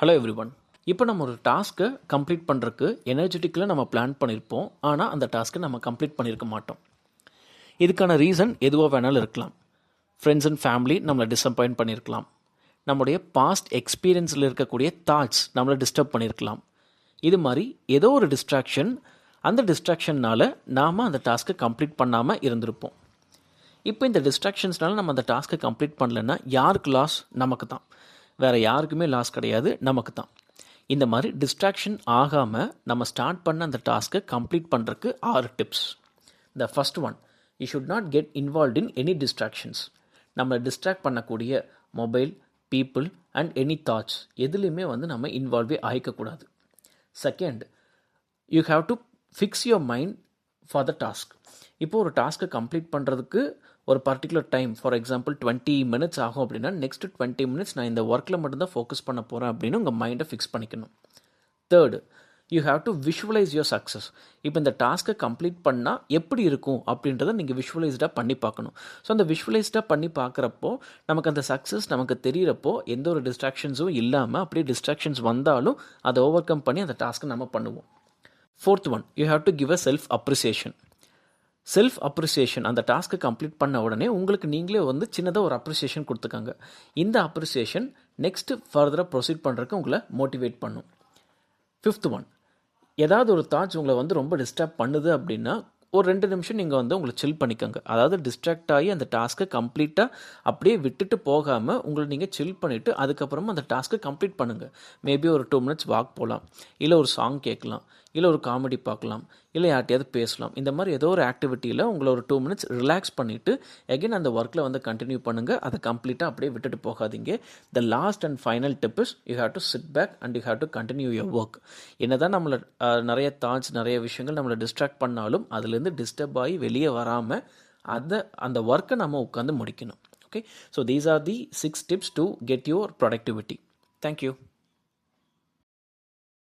Hello everyone. இப்போ நம்ம ஒரு டாஸ்க்கை கம்ப்ளீட் பண்ணுறதுக்கு எனர்ஜெட்டிக்கில் நம்ம பிளான் பண்ணியிருப்போம். ஆனால் அந்த டாஸ்க்கை நம்ம கம்ப்ளீட் பண்ணியிருக்க மாட்டோம். இதுக்கான ரீசன் எதுவாக வேணாலும் இருக்கலாம். ஃப்ரெண்ட்ஸ் அண்ட் ஃபேமிலி நம்மளை டிசப்பாயிண்ட் பண்ணியிருக்கலாம். நம்முடைய பாஸ்ட் எக்ஸ்பீரியன்ஸில் இருக்கக்கூடிய தாட்ஸ் நம்மளை டிஸ்டர்ப் பண்ணியிருக்கலாம். இது மாதிரி ஏதோ ஒரு டிஸ்ட்ராக்ஷன், அந்த டிஸ்ட்ராக்ஷன்னால் நாம் அந்த டாஸ்க்கை கம்ப்ளீட் பண்ணாமல் இருந்திருப்போம். இப்போ இந்த டிஸ்ட்ராக்ஷன்ஸ்னால நம்ம அந்த டாஸ்க்கை கம்ப்ளீட் பண்ணலைன்னா யாருக்கு லாஸ்? நமக்கு தான். வேறு யாருக்குமே லாஸ் கிடையாது, நமக்கு தான். இந்த மாதிரி டிஸ்ட்ராக்ஷன் ஆகாமல் நம்ம ஸ்டார்ட் பண்ண அந்த டாஸ்க்கை கம்ப்ளீட் பண்ணுறதுக்கு 6 tips. The first one, you should not get involve in any distractions. நம்ம டிஸ்ட்ராக்ட் பண்ணக்கூடிய mobile, people and any thoughts எதுலேயுமே நம்ம இன்வால்வே ஆகிக்கக்கூடாது. Second, you have to fix your mind for the task. இப்போது ஒரு டாஸ்க்கை கம்ப்ளீட் பண்ணுறதுக்கு ஒரு particular time, for example 20 minutes ஆகும் அப்படின்னா நெக்ஸ்ட் 20 மினிட்ஸ் நான் இந்த ஒர்க்கில் மட்டும்தான் ஃபோக்கஸ் பண்ண போகிறேன் அப்படின்னு உங்கள் மைண்டை ஃபிக்ஸ் பண்ணிக்கணும். Third, you have to visualise your success. இப்போ இந்த டாஸ்க்கை கம்ப்ளீட் பண்ணால் எப்படி இருக்கும் அப்படின்றத நீங்கள் விஷுவலைஸ்டாக பண்ணி பார்க்கணும். ஸோ அந்த விஷுவலைஸ்டாக பண்ணி பார்க்குறப்போ நமக்கு அந்த சக்ஸஸ் நமக்கு தெரிகிறப்போ எந்த ஒரு டிஸ்ட்ராக்ஷன்ஸும் இல்லாமல் அப்படியே டிஸ்ட்ராக்ஷன்ஸ் வந்தாலும் அதை ஓவர் கம் பண்ணி அந்த டாஸ்க்கை நம்ம பண்ணுவோம். Fourth one, you have to give a self appreciation. Self appreciation, அந்த டாஸ்க்கை கம்ப்ளீட் பண்ண உடனே உங்களுக்கு நீங்களே சின்னதாக ஒரு அப்ரிசியேஷன் கொடுத்துக்காங்க. இந்த அப்ரிசியேஷன் நெக்ஸ்ட்டு ஃபர்தராக ப்ரொசீட் பண்ணுறதுக்கு உங்களை மோட்டிவேட் பண்ணும். ஃபிஃப்த் ஒன், ஏதாவது ஒரு தாட்ஸ் உங்களை ரொம்ப டிஸ்டர்ப் பண்ணுது அப்படின்னா ஒரு 2 நிமிஷம் நீங்கள் உங்களை சில் பண்ணிக்கோங்க. அதாவது டிஸ்ட்ராக்ட் ஆகி அந்த டாஸ்க்கை கம்ப்ளீட்டாக அப்படியே விட்டுட்டு போகாமல் உங்களை நீங்கள் சில் பண்ணிவிட்டு அதுக்கப்புறமா அந்த டாஸ்க்கை கம்ப்ளீட் பண்ணுங்கள். மேபி ஒரு 2 மினிட்ஸ் வாக் போகலாம், இல்லை ஒரு சாங் கேட்கலாம், இல்லை ஒரு காமெடி பார்க்கலாம், இல்லை யார்ட்டையாவது பேசலாம். இந்த மாதிரி ஏதோ ஒரு ஆக்டிவிட்டியில் உங்களை ஒரு 2 மினிட்ஸ் ரிலாக்ஸ் பண்ணிவிட்டு எகைன் அந்த ஒர்க்கில் கண்டினியூ பண்ணுங்கள். அதை கம்ப்ளீட்டாக அப்படியே விட்டுட்டு போகாதீங்க. The last and final tip is you have to sit back and you have to continue your work. என்ன தான் நம்மளை நிறைய தாட்ஸ், நிறைய விஷயங்கள் நம்மளை டிஸ்ட்ராக்ட் பண்ணாலும் அதுலேருந்து டிஸ்டர்ப் ஆகி வெளியே வராமல் அந்த ஒர்க்கை நம்ம உட்காந்து முடிக்கணும். Okay, so these are the 6 tips to get your productivity. Thank you.